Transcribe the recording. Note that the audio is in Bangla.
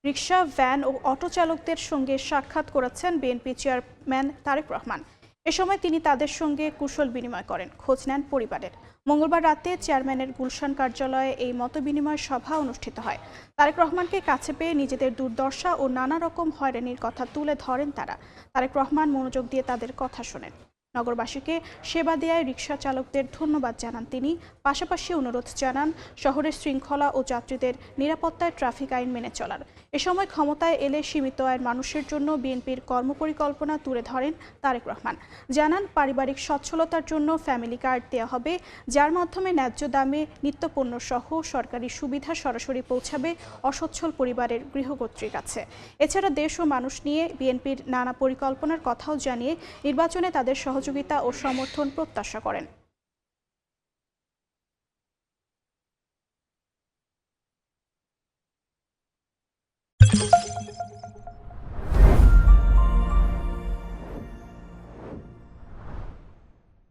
রিকশা, ভ্যান ও অটো চালকদের সঙ্গে সাক্ষাৎ করেছেন বিএনপি চেয়ারম্যান তারেক রহমান। এ সময় তিনি তাদের সঙ্গে কুশল বিনিময় করেন, খোঁজ নেন পরিবারের। মঙ্গলবার রাতে চেয়ারম্যানের গুলশান কার্যালয়ে এই মতবিনিময় সভা অনুষ্ঠিত হয়। তারেক রহমানকে কাছে পেয়ে নিজেদের দুর্দশা ও নানা রকম হয়রানির কথা তুলে ধরেন তারা। তারেক রহমান মনোযোগ দিয়ে তাদের কথা শোনেন। নগরবাসীকে সেবা দেয়ায় রিকশা চালকদের ধন্যবাদ জানান তিনি। পাশাপাশি অনুরোধ জানান শহরের শৃঙ্খলা ও যাত্রীদের নিরাপত্তায় ট্রাফিক আইন মেনে চলার। এ সময় ক্ষমতায় এলে সীমিত আয়ের মানুষের জন্য বিএনপির কর্মপরিকল্পনা তুলে ধরেন তারেক রহমান। জানান পারিবারিক সচ্ছলতার জন্য ফ্যামিলি কার্ড দেওয়া হবে, যার মাধ্যমে ন্যায্য দামে নিত্যপণ্য সহ সরকারি সুবিধা সরাসরি পৌঁছাবে অসচ্ছল পরিবারের গৃহকর্ত্রীর কাছে। এছাড়া দেশ ও মানুষ নিয়ে বিএনপির নানা পরিকল্পনার কথাও জানিয়ে নির্বাচনে তাদের সহযোগিতা ও সমর্থন প্রত্যাশা করেন।